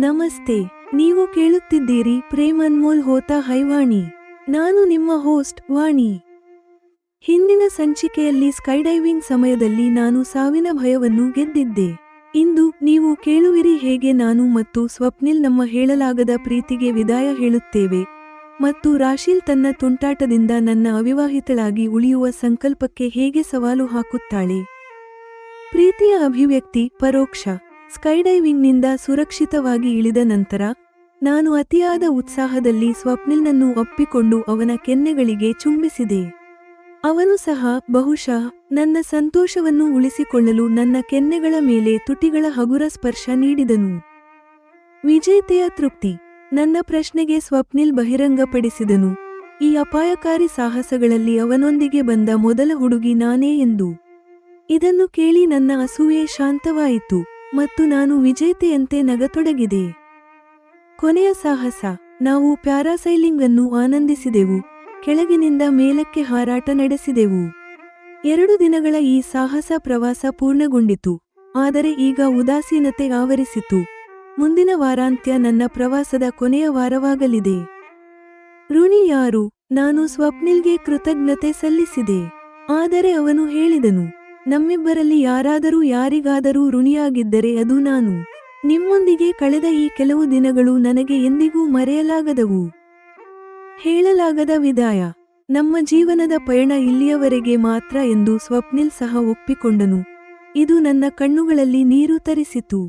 ನಮಸ್ತೆ. ನೀವು ಕೇಳುತ್ತಿದ್ದೀರಿ ಪ್ರೇಮ್ ಅನ್ಮೋಲ್ ಹೋತಾ ಹೈವಾಣಿ. ನಾನು ನಿಮ್ಮ ಹೋಸ್ಟ್ ವಾಣಿ. ಹಿಂದಿನ ಸಂಚಿಕೆಯಲ್ಲಿ ಸ್ಕೈಡೈವಿಂಗ್ ಸಮಯದಲ್ಲಿ ನಾನು ಸಾವಿನ ಭಯವನ್ನು ಗೆದ್ದಿದ್ದೆ. ಇಂದು ನೀವು ಕೇಳುವಿರಿ ಹೇಗೆ ನಾನು ಮತ್ತು ಸ್ವಪ್ನಿಲ್ ನಮ್ಮ ಹೇಳಲಾಗದ ಪ್ರೀತಿಗೆ ವಿದಾಯ ಹೇಳುತ್ತೇವೆ ಮತ್ತು ರಾಶೀಲ್ ತನ್ನ ತುಂಟಾಟದಿಂದ ನನ್ನ ಅವಿವಾಹಿತಳಾಗಿ ಉಳಿಯುವ ಸಂಕಲ್ಪಕ್ಕೆ ಹೇಗೆ ಸವಾಲು ಹಾಕುತ್ತಾಳೆ. ಪ್ರೀತಿಯ ಅಭಿವ್ಯಕ್ತಿ ಪರೋಕ್ಷ. ಸ್ಕೈಡೈವಿಂಗ್ನಿಂದ ಸುರಕ್ಷಿತವಾಗಿ ಇಳಿದ ನಂತರ ನಾನು ಅತಿಯಾದ ಉತ್ಸಾಹದಲ್ಲಿ ಸ್ವಪ್ನಿಲ್ನನ್ನು ಅಪ್ಪಿಕೊಂಡು ಅವನ ಕೆನ್ನೆಗಳಿಗೆ ಚುಂಬಿಸಿದೆ. ಅವನು ಸಹ ಬಹುಶಃ ನನ್ನ ಸಂತೋಷವನ್ನು ಉಳಿಸಿಕೊಳ್ಳಲು ನನ್ನ ಕೆನ್ನೆಗಳ ಮೇಲೆ ತುಟಿಗಳ ಹಗುರ ಸ್ಪರ್ಶ ನೀಡಿದನು. ವಿಜೇತೆಯ ತೃಪ್ತಿ. ನನ್ನ ಪ್ರಶ್ನೆಗೆ ಸ್ವಪ್ನಿಲ್ ಬಹಿರಂಗಪಡಿಸಿದನು, ಈ ಅಪಾಯಕಾರಿ ಸಾಹಸಗಳಲ್ಲಿ ಅವನೊಂದಿಗೆ ಬಂದ ಮೊದಲ ಹುಡುಗಿ ನಾನೇ ಎಂದು. ಇದನ್ನು ಕೇಳಿ ನನ್ನ ಅಸೂಯೆ ಶಾಂತವಾಯಿತು ಮತ್ತು ನಾನು ವಿಜೇತೆಯಂತೆ ನಗತೊಡಗಿದೆ. ಕೊನೆಯ ಸಾಹಸ. ನಾವು ಪ್ಯಾರಾಸೈಲಿಂಗ್ ಅನ್ನು ಆನಂದಿಸಿದೆವು, ಕೆಳಗಿನಿಂದ ಮೇಲಕ್ಕೆ ಹಾರಾಟ ನಡೆಸಿದೆವು. 2 ದಿನಗಳ ಈ ಸಾಹಸ ಪ್ರವಾಸ ಪೂರ್ಣಗೊಂಡಿತು, ಆದರೆ ಈಗ ಉದಾಸೀನತೆ ಆವರಿಸಿತು. ಮುಂದಿನ ವಾರಾಂತ್ಯ ನನ್ನ ಪ್ರವಾಸದ ಕೊನೆಯ ವಾರವಾಗಲಿದೆ. ಋಣಿ ಯಾರು? ನಾನು ಸ್ವಪ್ನಿಲ್ಗೆ ಕೃತಜ್ಞತೆ ಸಲ್ಲಿಸಿದೆ, ಆದರೆ ಅವನು ಹೇಳಿದನು, ನಮ್ಮಿಬ್ಬರಲ್ಲಿ ಯಾರಾದರೂ ಯಾರಿಗಾದರೂ ಋಣಿಯಾಗಿದ್ದರೆ ಅದು ನಾನು. ನಿಮ್ಮೊಂದಿಗೆ ಕಳೆದ ಈ ಕೆಲವು ದಿನಗಳು ನನಗೆ ಎಂದಿಗೂ ಮರೆಯಲಾಗದವು. ಹೇಳಲಾಗದ ವಿದಾಯ. ನಮ್ಮ ಜೀವನದ ಪಯಣ ಇಲ್ಲಿಯವರೆಗೆ ಮಾತ್ರ ಎಂದು ಸ್ವಪ್ನಿಲ್ ಸಹ ಒಪ್ಪಿಕೊಂಡನು. ಇದು ನನ್ನ ಕಣ್ಣುಗಳಲ್ಲಿ ನೀರು ತರಿಸಿತು.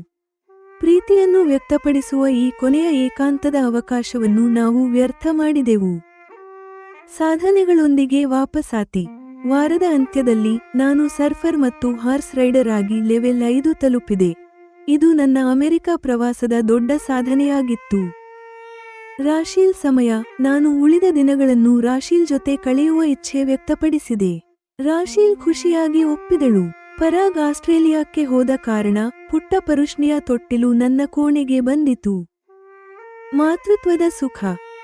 ಪ್ರೀತಿಯನ್ನು ವ್ಯಕ್ತಪಡಿಸುವ ಈ ಕೊನೆಯ ಏಕಾಂತದ ಅವಕಾಶವನ್ನು ನಾವು ವ್ಯರ್ಥ ಮಾಡಿದೆವು. ಸಾಧನೆಗಳೊಂದಿಗೆ ವಾಪಸಾತಿ. ವಾರದ ಅಂತ್ಯದಲ್ಲಿ ನಾನು ಸರ್ಫರ್ ಮತ್ತು ಹಾರ್ಸ್ ರೈಡರ್ ಆಗಿ ಲೆವೆಲ್ 5 ತಲುಪಿದೆ. ಇದು ನನ್ನ ಅಮೆರಿಕ ಪ್ರವಾಸದ ದೊಡ್ಡ ಸಾಧನೆಯಾಗಿತ್ತು. ರಾಶೀಲ್ ಸಮಯ. ನಾನು ಉಳಿದ ದಿನಗಳನ್ನು ರಾಶೀಲ್ ಜೊತೆ ಕಳೆಯುವ ಇಚ್ಛೆ ವ್ಯಕ್ತಪಡಿಸಿದೆ. ರಾಶೀಲ್ ಖುಷಿಯಾಗಿ ಒಪ್ಪಿದಳು. ಪರಾಗ್ ಆಸ್ಟ್ರೇಲಿಯಾಕ್ಕೆ ಹೋದ ಕಾರಣ ಪುಟ್ಟ ಪರುಷ್ಣಿಯ ತೊಟ್ಟಿಲು ನನ್ನ ಕೋಣೆಗೆ ಬಂದಿತು. ಮಾತೃತ್ವದ ಸುಖ.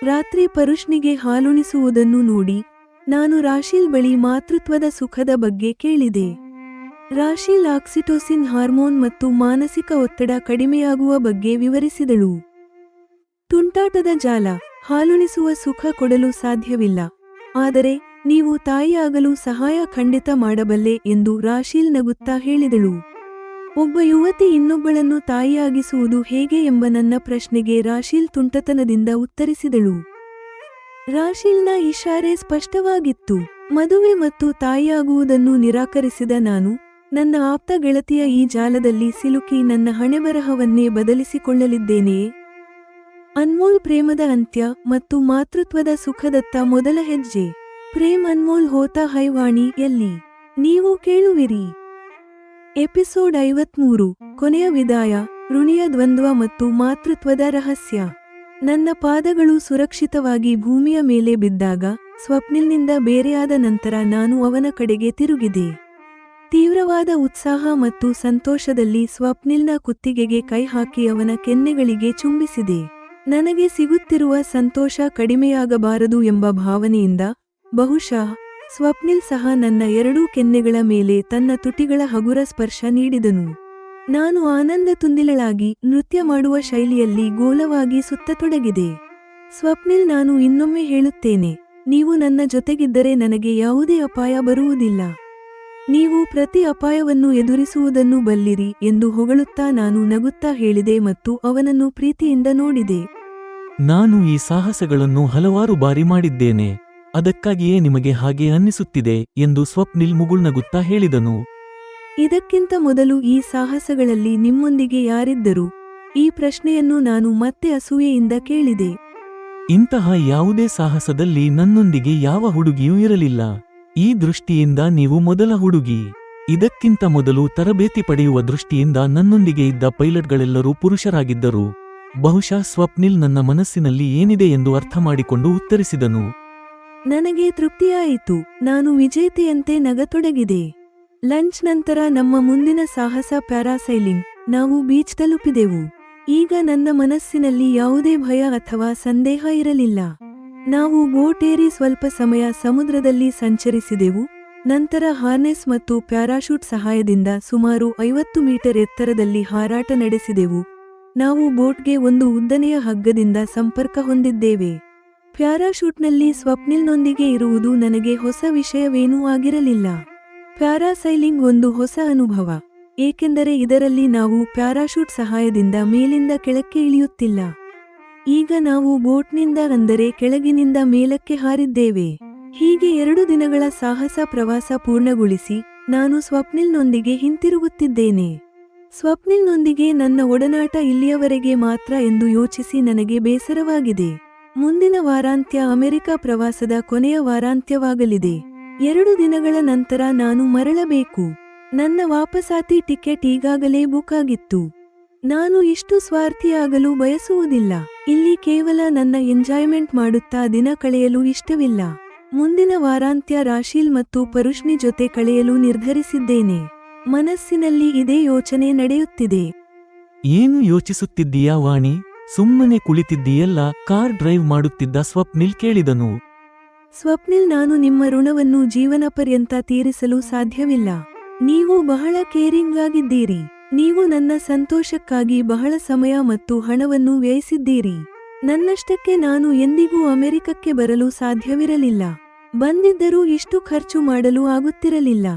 ರಾತ್ರಿ ಪರುಷ್ಣಿಗೆ ಹಾಲುಣಿಸುವುದನ್ನು ನೋಡಿ ನಾನು ರಾಶೀಲ್ ಬಳಿ ಮಾತೃತ್ವದ ಸುಖದ ಬಗ್ಗೆ ಕೇಳಿದೆ. ರಾಶೀಲ್ ಆಕ್ಸಿಟೋಸಿನ್ ಹಾರ್ಮೋನ್ ಮತ್ತು ಮಾನಸಿಕ ಒತ್ತಡ ಕಡಿಮೆಯಾಗುವ ಬಗ್ಗೆ ವಿವರಿಸಿದಳು. ತುಂಟಾಟದ ಜಾಲ. ಹಾಲುಣಿಸುವ ಸುಖ ಕೊಡಲು ಸಾಧ್ಯವಿಲ್ಲ, ಆದರೆ ನೀವು ತಾಯಿಯಾಗಲು ಸಹಾಯ ಖಂಡಿತ ಮಾಡಬಲ್ಲೆ ಎಂದು ರಾಶೀಲ್ ನಗುತ್ತಾ ಹೇಳಿದಳು. ಒಬ್ಬ ಯುವತಿ ಇನ್ನೊಬ್ಬಳನ್ನು ತಾಯಿಯಾಗಿಸುವುದು ಹೇಗೆ ಎಂಬ ನನ್ನ ಪ್ರಶ್ನೆಗೆ ರಾಶೀಲ್ ತುಂಟತನದಿಂದ ಉತ್ತರಿಸಿದಳು. ರಾಶೀಲ್ನ ಇಶಾರೆ ಸ್ಪಷ್ಟವಾಗಿತ್ತು. ಮದುವೆ ಮತ್ತು ತಾಯಿಯಾಗುವುದನ್ನು ನಿರಾಕರಿಸಿದ ನಾನು ನನ್ನ ಆಪ್ತ ಗೆಳತಿಯ ಈ ಜಾಲದಲ್ಲಿ ಸಿಲುಕಿ ನನ್ನ ಹಣೆಬರಹವನ್ನೇ ಬದಲಿಸಿಕೊಳ್ಳಲಿದ್ದೇನೆಯೇ? ಅನ್ಮೋಲ್ ಪ್ರೇಮದ ಅಂತ್ಯ ಮತ್ತು ಮಾತೃತ್ವದ ಸುಖದತ್ತ ಮೊದಲ ಹೆಜ್ಜೆ. ಪ್ರೇಮ್ ಅನ್ಮೋಲ್ ಹೋತಾ ಹೈವಾಣಿ ಯಲ್ಲಿ ನೀವು ಕೇಳುವಿರಿ. ಎಪಿಸೋಡ್ 53. ಕೊನೆಯ ವಿದಾಯ, ಋಣಿಯ ದ್ವಂದ್ವ ಮತ್ತು ಮಾತೃತ್ವದ ರಹಸ್ಯ. ನನ್ನ ಪಾದಗಳು ಸುರಕ್ಷಿತವಾಗಿ ಭೂಮಿಯ ಮೇಲೆ ಬಿದ್ದಾಗ, ಸ್ವಪ್ನಿಲ್ನಿಂದ ಬೇರೆಯಾದ ನಂತರ ನಾನು ಅವನ ಕಡೆಗೆ ತಿರುಗಿದೆ. ತೀವ್ರವಾದ ಉತ್ಸಾಹ ಮತ್ತು ಸಂತೋಷದಲ್ಲಿ ಸ್ವಪ್ನಿಲ್ನ ಕುತ್ತಿಗೆಗೆ ಕೈ ಹಾಕಿ ಅವನ ಕೆನ್ನೆಗಳಿಗೆ ಚುಂಬಿಸಿದೆ. ನನಗೆ ಸಿಗುತ್ತಿರುವ ಸಂತೋಷ ಕಡಿಮೆಯಾಗಬಾರದು ಎಂಬ ಭಾವನೆಯಿಂದ ಬಹುಶಃ ಸ್ವಪ್ನಿಲ್ ಸಹ ನನ್ನ 2 ಕೆನ್ನೆಗಳ ಮೇಲೆ ತನ್ನ ತುಟಿಗಳ ಹಗುರ ಸ್ಪರ್ಶ ನೀಡಿದನು. ನಾನು ಆನಂದ ತುಂದಿಲಳಾಗಿ ನೃತ್ಯ ಮಾಡುವ ಶೈಲಿಯಲ್ಲಿ ಗೋಲವಾಗಿ ಸುತ್ತತೊಡಗಿದೆ. ಸ್ವಪ್ನಿಲ್, ನಾನು ಇನ್ನೊಮ್ಮೆ ಹೇಳುತ್ತೇನೆ, ನೀವು ನನ್ನ ಜೊತೆಗಿದ್ದರೆ ನನಗೆ ಯಾವುದೇ ಅಪಾಯ ಬರುವುದಿಲ್ಲ. ನೀವು ಪ್ರತಿ ಅಪಾಯವನ್ನು ಎದುರಿಸುವುದನ್ನು ಬಲ್ಲಿರಿ ಎಂದು ಹೊಗಳುತ್ತಾ ನಾನು ನಗುತ್ತಾ ಹೇಳಿದೆ ಮತ್ತು ಅವನನ್ನು ಪ್ರೀತಿಯಿಂದ ನೋಡಿದೆ. ನಾನು ಈ ಸಾಹಸಗಳನ್ನು ಹಲವಾರು ಬಾರಿ ಮಾಡಿದ್ದೇನೆ, ಅದಕ್ಕಾಗಿಯೇ ನಿಮಗೆ ಹಾಗೆ ಅನ್ನಿಸುತ್ತಿದೆ ಎಂದು ಸ್ವಪ್ನಿಲ್ ಮುಗುಳ್ನಗುತ್ತಾ ಹೇಳಿದನು. ಇದಕ್ಕಿಂತ ಮೊದಲು ಈ ಸಾಹಸಗಳಲ್ಲಿ ನಿಮ್ಮೊಂದಿಗೆ ಯಾರಿದ್ದರು? ಈ ಪ್ರಶ್ನೆಯನ್ನು ನಾನು ಮತ್ತೆ ಅಸೂಯೆಯಿಂದ ಕೇಳಿದೆ. ಇಂತಹ ಯಾವುದೇ ಸಾಹಸದಲ್ಲಿ ನನ್ನೊಂದಿಗೆ ಯಾವ ಹುಡುಗಿಯೂ ಇರಲಿಲ್ಲ. ಈ ದೃಷ್ಟಿಯಿಂದ ನೀವು ಮೊದಲ ಹುಡುಗಿ. ಇದಕ್ಕಿಂತ ಮೊದಲು ತರಬೇತಿ ಪಡೆಯುವ ದೃಷ್ಟಿಯಿಂದ ನನ್ನೊಂದಿಗೆ ಇದ್ದ ಪೈಲಟ್ಗಳೆಲ್ಲರೂ ಪುರುಷರಾಗಿದ್ದರು. ಬಹುಶಃ ಸ್ವಪ್ನಿಲ್ ನನ್ನ ಮನಸ್ಸಿನಲ್ಲಿ ಏನಿದೆ ಎಂದು ಅರ್ಥಮಾಡಿಕೊಂಡು ಉತ್ತರಿಸಿದನು. ನನಗೆ ತೃಪ್ತಿಯಾಯಿತು. ನಾನು ವಿಜೇತೆಯಂತೆ ನಗತೊಡಗಿದೆ. ಲಂಚ್ ನಂತರ ನಮ್ಮ ಮುಂದಿನ ಸಾಹಸ ಪ್ಯಾರಾಸೈಲಿಂಗ್. ನಾವು ಬೀಚ್ ತಲುಪಿದೆವು. ಈಗ ನನ್ನ ಮನಸ್ಸಿನಲ್ಲಿ ಯಾವುದೇ ಭಯ ಅಥವಾ ಸಂದೇಹ ಇರಲಿಲ್ಲ. ನಾವು ಬೋಟ್ ಏರಿ ಸ್ವಲ್ಪ ಸಮಯ ಸಮುದ್ರದಲ್ಲಿ ಸಂಚರಿಸಿದೆವು, ನಂತರ ಹಾರ್ನೆಸ್ ಮತ್ತು ಪ್ಯಾರಾಶೂಟ್ ಸಹಾಯದಿಂದ ಸುಮಾರು 50 ಮೀಟರ್ ಎತ್ತರದಲ್ಲಿ ಹಾರಾಟ ನಡೆಸಿದೆವು. ನಾವು ಬೋಟ್ಗೆ ಒಂದು ಉದ್ದನೆಯ ಹಗ್ಗದಿಂದ ಸಂಪರ್ಕ ಹೊಂದಿದ್ದೇವೆ. ಪ್ಯಾರಾಶೂಟ್ನಲ್ಲಿ ಸ್ವಪ್ನಿಲ್ನೊಂದಿಗೆ ಇರುವುದು ನನಗೆ ಹೊಸ ವಿಷಯವೇನೂ ಆಗಿರಲಿಲ್ಲ. ಪ್ಯಾರಾಸೈಲಿಂಗ್ ಒಂದು ಹೊಸ ಅನುಭವ, ಏಕೆಂದರೆ ಇದರಲ್ಲಿ ನಾವು ಪ್ಯಾರಾಶೂಟ್ ಸಹಾಯದಿಂದ ಮೇಲಿಂದ ಕೆಳಕ್ಕೆ ಇಳಿಯುತ್ತಿಲ್ಲ. ಈಗ ನಾವು ಬೋಟ್ನಿಂದ ಅಂದರೆ ಕೆಳಗಿನಿಂದ ಮೇಲಕ್ಕೆ ಹಾರಿದ್ದೇವೆ. ಹೀಗೆ 2 ದಿನಗಳ ಸಾಹಸ ಪ್ರವಾಸ ಪೂರ್ಣಗೊಳಿಸಿ ನಾನು ಸ್ವಪ್ನಿಲ್ನೊಂದಿಗೆ ಹಿಂತಿರುಗುತ್ತಿದ್ದೇನೆ. ಸ್ವಪ್ನಿಲ್ನೊಂದಿಗೆ ನನ್ನ ಒಡನಾಟ ಇಲ್ಲಿಯವರೆಗೆ ಮಾತ್ರ ಎಂದು ಯೋಚಿಸಿ ನನಗೆ ಬೇಸರವಾಗಿದೆ. ಮುಂದಿನ ವಾರಾಂತ್ಯ ಅಮೆರಿಕ ಪ್ರವಾಸದ ಕೊನೆಯ ವಾರಾಂತ್ಯವಾಗಲಿದೆ. 2 ದಿನಗಳ ನಂತರ ನಾನು ಮರಳಬೇಕು. ನನ್ನ ವಾಪಸಾತಿ ಟಿಕೆಟ್ ಈಗಾಗಲೇ ಬುಕ್ ಆಗಿತ್ತು. ನಾನು ಇಷ್ಟು ಸ್ವಾರ್ಥಿಯಾಗಲು ಬಯಸುವುದಿಲ್ಲ. ಇಲ್ಲಿ ಕೇವಲ ನನ್ನ ಎಂಜಾಯ್ಮೆಂಟ್ ಮಾಡುತ್ತಾ ದಿನ ಕಳೆಯಲು ಇಷ್ಟವಿಲ್ಲ. ಮುಂದಿನ ವಾರಾಂತ್ಯ ರಾಶೀಲ್ ಮತ್ತು ಪರುಷ್ನಿ ಜೊತೆ ಕಳೆಯಲು ನಿರ್ಧರಿಸಿದ್ದೇನೆ. ಮನಸ್ಸಿನಲ್ಲಿ ಇದೇ ಯೋಚನೆ ನಡೆಯುತ್ತಿದೆ. ಏನು ಯೋಚಿಸುತ್ತಿದ್ದೀಯಾ ವಾಣಿ? ಸುಮ್ಮನೆ ಕುಳಿತಿದ್ದೀಯಲ್ಲ? ಕಾರ್ ಡ್ರೈವ್ ಮಾಡುತ್ತಿದ್ದ ಸ್ವಪ್ನಿಲ್ ಕೇಳಿದನು. ಸ್ವಪ್ನಿಲ್, ನಾನು ನಿಮ್ಮ ಋಣವನ್ನು ಜೀವನ ಪರ್ಯಂತ ತೀರಿಸಲು ಸಾಧ್ಯವಿಲ್ಲ. ನೀವು ಬಹಳ ಕೇರಿಂಗ್ ಆಗಿದ್ದೀರಿ. ನೀವು ನನ್ನ ಸಂತೋಷಕ್ಕಾಗಿ ಬಹಳ ಸಮಯ ಮತ್ತು ಹಣವನ್ನು ವ್ಯಯಿಸಿದ್ದೀರಿ. ನನ್ನಷ್ಟಕ್ಕೆ ನಾನು ಎಂದಿಗೂ ಅಮೆರಿಕಕ್ಕೆ ಬರಲು ಸಾಧ್ಯವಿರಲಿಲ್ಲ. ಬಂದಿದ್ದರೂ ಇಷ್ಟು ಖರ್ಚು ಮಾಡಲು ಆಗುತ್ತಿರಲಿಲ್ಲ.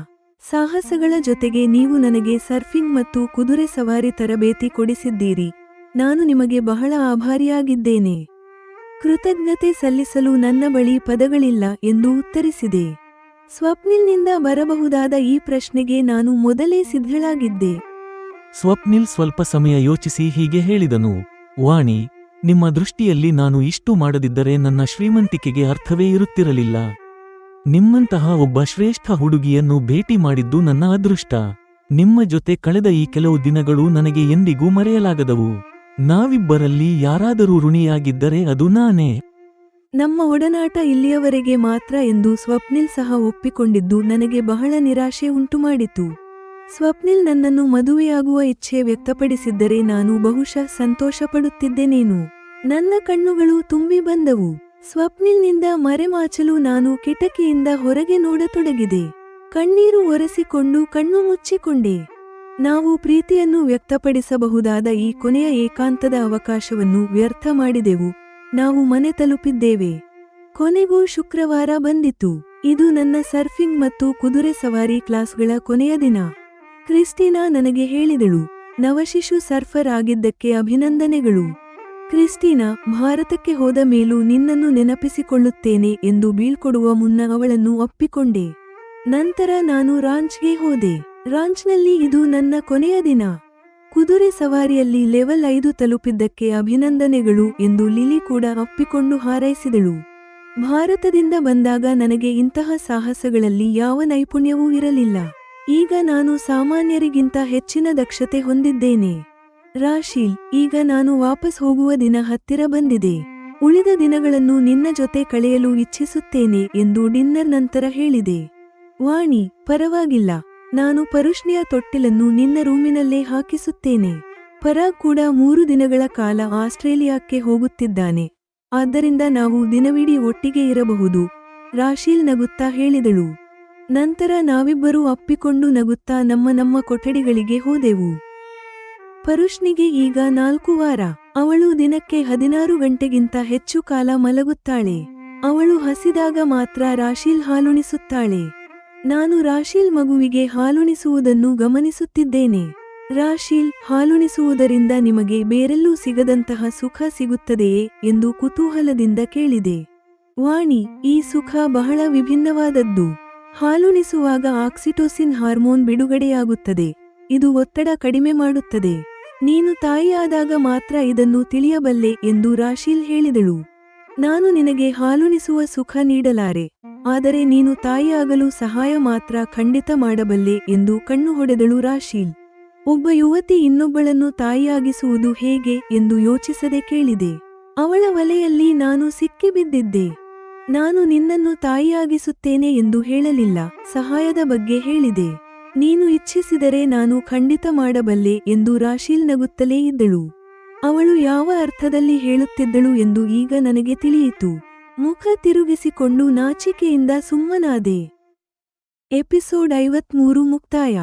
ಸಾಹಸಗಳ ಜೊತೆಗೆ ನೀವು ನನಗೆ ಸರ್ಫಿಂಗ್ ಮತ್ತು ಕುದುರೆ ಸವಾರಿ ತರಬೇತಿ ಕೊಡಿಸಿದ್ದೀರಿ. ನಾನು ನಿಮಗೆ ಬಹಳ ಆಭಾರಿಯಾಗಿದ್ದೇನೆ. ಕೃತಜ್ಞತೆ ಸಲ್ಲಿಸಲು ನನ್ನ ಬಳಿ ಪದಗಳಿಲ್ಲ ಎಂದು ಉತ್ತರಿಸಿದೆ. ಸ್ವಪ್ನಿಲ್ನಿಂದ ಬರಬಹುದಾದ ಈ ಪ್ರಶ್ನೆಗೆ ನಾನು ಮೊದಲೇ ಸಿದ್ಧಳಾಗಿದ್ದೆ. ಸ್ವಪ್ನಿಲ್ ಸ್ವಲ್ಪ ಸಮಯ ಯೋಚಿಸಿ ಹೀಗೆ ಹೇಳಿದನು. ವಾಣಿ, ನಿಮ್ಮ ದೃಷ್ಟಿಯಲ್ಲಿ ನಾನು ಇಷ್ಟು ಮಾಡದಿದ್ದರೆ ನನ್ನ ಶ್ರೀಮಂತಿಕೆಗೆ ಅರ್ಥವೇ ಇರುತ್ತಿರಲಿಲ್ಲ. ನಿಮ್ಮಂತಹ ಒಬ್ಬ ಶ್ರೇಷ್ಠ ಹುಡುಗಿಯನ್ನು ಭೇಟಿ ಮಾಡಿದ್ದು ನನ್ನ ಅದೃಷ್ಟ. ನಿಮ್ಮ ಜೊತೆ ಕಳೆದ ಈ ಕೆಲವು ದಿನಗಳು ನನಗೆ ಎಂದಿಗೂ ಮರೆಯಲಾಗದವು. ನಾವಿಬ್ಬರಲ್ಲಿ ಯಾರಾದರೂ ಋಣಿಯಾಗಿದ್ದರೆ ಅದು ನಾನೇ. ನಮ್ಮ ಒಡನಾಟ ಇಲ್ಲಿಯವರೆಗೆ ಮಾತ್ರ ಎಂದು ಸ್ವಪ್ನಿಲ್ ಸಹ ಒಪ್ಪಿಕೊಂಡಿದ್ದು ನನಗೆ ಬಹಳ ನಿರಾಶೆ ಉಂಟುಮಾಡಿತು. ಸ್ವಪ್ನಿಲ್ ನನ್ನನ್ನು ಮದುವೆಯಾಗುವ ಇಚ್ಛೆ ವ್ಯಕ್ತಪಡಿಸಿದ್ದರೆ ನಾನು ಬಹುಶಃ ಸಂತೋಷಪಡುತ್ತಿದ್ದೆನೇನು. ನನ್ನ ಕಣ್ಣುಗಳು ತುಂಬಿ ಬಂದವು. ಸ್ವಪ್ನಿಲ್ನಿಂದ ಮರೆಮಾಚಲು ನಾನು ಕಿಟಕಿಯಿಂದ ಹೊರಗೆ ನೋಡತೊಡಗಿದೆ. ಕಣ್ಣೀರು ಒರೆಸಿಕೊಂಡು ಕಣ್ಣು ಮುಚ್ಚಿಕೊಂಡೆ. ನಾವು ಪ್ರೀತಿಯನ್ನು ವ್ಯಕ್ತಪಡಿಸಬಹುದಾದ ಈ ಕೊನೆಯ ಏಕಾಂತದ ಅವಕಾಶವನ್ನು ವ್ಯರ್ಥ ಮಾಡಿದೆವು. ನಾವು ಮನೆ ತಲುಪಿದ್ದೇವೆ. ಕೊನೆಗೂ ಶುಕ್ರವಾರ ಬಂದಿತು. ಇದು ನನ್ನ ಸರ್ಫಿಂಗ್ ಮತ್ತು ಕುದುರೆ ಸವಾರಿ ಕ್ಲಾಸ್ಗಳ ಕೊನೆಯ ದಿನ. ಕ್ರಿಸ್ಟಿನಾ ನನಗೆ ಹೇಳಿದಳು, ನವಶಿಶು ಸರ್ಫರ್ ಆಗಿದ್ದಕ್ಕೆ ಅಭಿನಂದನೆಗಳು. ಕ್ರಿಸ್ಟಿನಾ, ಭಾರತಕ್ಕೆ ಹೋದ ಮೇಲೂ ನಿನ್ನನ್ನು ನೆನಪಿಸಿಕೊಳ್ಳುತ್ತೇನೆ ಎಂದು ಬೀಳ್ಕೊಡುವ ಮುನ್ನ ಅವಳನ್ನು ಒಪ್ಪಿಕೊಂಡೆ. ನಂತರ ನಾನು ರಾಂಚ್ಗೆ ಹೋದೆ. ರಾಂಚ್ನಲ್ಲಿ ಇದು ನನ್ನ ಕೊನೆಯ ದಿನ. ಕುದುರೆ ಸವಾರಿಯಲ್ಲಿ ಲೆವೆಲ್ 5 ತಲುಪಿದ್ದಕ್ಕೆ ಅಭಿನಂದನೆಗಳು ಎಂದು ಲಿಲಿ ಕೂಡ ಒಪ್ಪಿಕೊಂಡು ಹಾರೈಸಿದಳು. ಭಾರತದಿಂದ ಬಂದಾಗ ನನಗೆ ಇಂತಹ ಸಾಹಸಗಳಲ್ಲಿ ಯಾವ ನೈಪುಣ್ಯವೂ ಇರಲಿಲ್ಲ. ಈಗ ನಾನು ಸಾಮಾನ್ಯರಿಗಿಂತ ಹೆಚ್ಚಿನ ದಕ್ಷತೆ ಹೊಂದಿದ್ದೇನೆ. ರಾಶೀಲ್, ಈಗ ನಾನು ವಾಪಸ್ ಹೋಗುವ ದಿನ ಹತ್ತಿರ ಬಂದಿದೆ. ಉಳಿದ ದಿನಗಳನ್ನು ನಿನ್ನ ಜೊತೆ ಕಳೆಯಲು ಇಚ್ಛಿಸುತ್ತೇನೆ ಎಂದು ಡಿನ್ನರ್ ನಂತರ ಹೇಳಿದೆ. ವಾಣಿ, ಪರವಾಗಿಲ್ಲ. ನಾನು ಪರುಷ್ಣಿಯ ತೊಟ್ಟಿಲನ್ನು ನಿನ್ನ ರೂಮಿನಲ್ಲೇ ಹಾಕಿಸುತ್ತೇನೆ. ಪರಾಗ್ ಕೂಡ 3 ದಿನಗಳ ಕಾಲ ಆಸ್ಟ್ರೇಲಿಯಾಕ್ಕೆ ಹೋಗುತ್ತಿದ್ದಾನೆ. ಆದ್ದರಿಂದ ನಾವು ದಿನವಿಡೀ ಒಟ್ಟಿಗೆ ಇರಬಹುದು, ರಾಶೀಲ್ ನಗುತ್ತಾ ಹೇಳಿದಳು. ನಂತರ ನಾವಿಬ್ಬರೂ ಅಪ್ಪಿಕೊಂಡು ನಗುತ್ತಾ ನಮ್ಮ ಕೊಠಡಿಗಳಿಗೆ ಹೋದೆವು. ಪರುಷ್ಣಿಗೆ ಈಗ 4 ವಾರ. ಅವಳು ದಿನಕ್ಕೆ 16 ಗಂಟೆಗಿಂತ ಹೆಚ್ಚು ಕಾಲ ಮಲಗುತ್ತಾಳೆ. ಅವಳು ಹಸಿದಾಗ ಮಾತ್ರ ರಾಶೀಲ್ ಹಾಲುಣಿಸುತ್ತಾಳೆ. ನಾನು ರಾಶೀಲ್ ಮಗುವಿಗೆ ಹಾಲುಣಿಸುವುದನ್ನು ಗಮನಿಸುತ್ತಿದ್ದೇನೆ. ರಾಶೀಲ್, ಹಾಲುಣಿಸುವುದರಿಂದ ನಿಮಗೆ ಬೇರೆಲ್ಲೂ ಸಿಗದಂತಹ ಸುಖ ಸಿಗುತ್ತದೆಯೇ ಎಂದು ಕುತೂಹಲದಿಂದ ಕೇಳಿದೆ. ವಾಣಿ, ಈ ಸುಖ ಬಹಳ ವಿಭಿನ್ನವಾದದ್ದು. ಹಾಲುಣಿಸುವಾಗ ಆಕ್ಸಿಟೋಸಿನ್ ಹಾರ್ಮೋನ್ ಬಿಡುಗಡೆಯಾಗುತ್ತದೆ. ಇದು ಒತ್ತಡ ಕಡಿಮೆ ಮಾಡುತ್ತದೆ. ನೀನು ತಾಯಿಯಾದಾಗ ಮಾತ್ರ ಇದನ್ನು ತಿಳಿಯಬಲ್ಲೆ ಎಂದು ರಾಶೀಲ್ ಹೇಳಿದಳು. ನಾನು ನಿನಗೆ ಹಾಲುಣಿಸುವ ಸುಖ ನೀಡಲಾರೆ, ಆದರೆ ನೀನು ತಾಯಿಯಾಗಲು ಸಹಾಯ ಮಾತ್ರ ಖಂಡಿತ ಮಾಡಬಲ್ಲೆ ಎಂದು ಕಣ್ಣು ಹೊಡೆದಳು ರಾಶೀಲ್. ಒಬ್ಬ ಯುವತಿ ಇನ್ನೊಬ್ಬಳನ್ನು ತಾಯಿಯಾಗಿಸುವುದು ಹೇಗೆ ಎಂದು ಯೋಚಿಸದೆ ಕೇಳಿದೆ. ಅವಳ ವಲೆಯಲ್ಲಿ ನಾನು ಸಿಕ್ಕಿಬಿದ್ದಿದ್ದೆ. ನಾನು ನಿನ್ನನ್ನು ತಾಯಿಯಾಗಿಸುತ್ತೇನೆ ಎಂದು ಹೇಳಲಿಲ್ಲ, ಸಹಾಯದ ಬಗ್ಗೆ ಹೇಳಿದೆ. ನೀನು ಇಚ್ಛಿಸಿದರೆ ನಾನು ಖಂಡಿತ ಮಾಡಬಲ್ಲೆ ಎಂದು ರಾಶೀಲ್ ನಗುತ್ತಲೇ ಇದ್ದಳು. ಅವಳು ಯಾವ ಅರ್ಥದಲ್ಲಿ ಹೇಳುತ್ತಿದ್ದಳು ಎಂದು ಈಗ ನನಗೆ ತಿಳಿಯಿತು. ಮುಖ ತಿರುಗಿಸಿಕೊಂಡು ನಾಚಿಕೆಯಿಂದ ಸುಮ್ಮನಾದೆ. ಎಪಿಸೋಡ್ 53 ಮುಕ್ತಾಯ.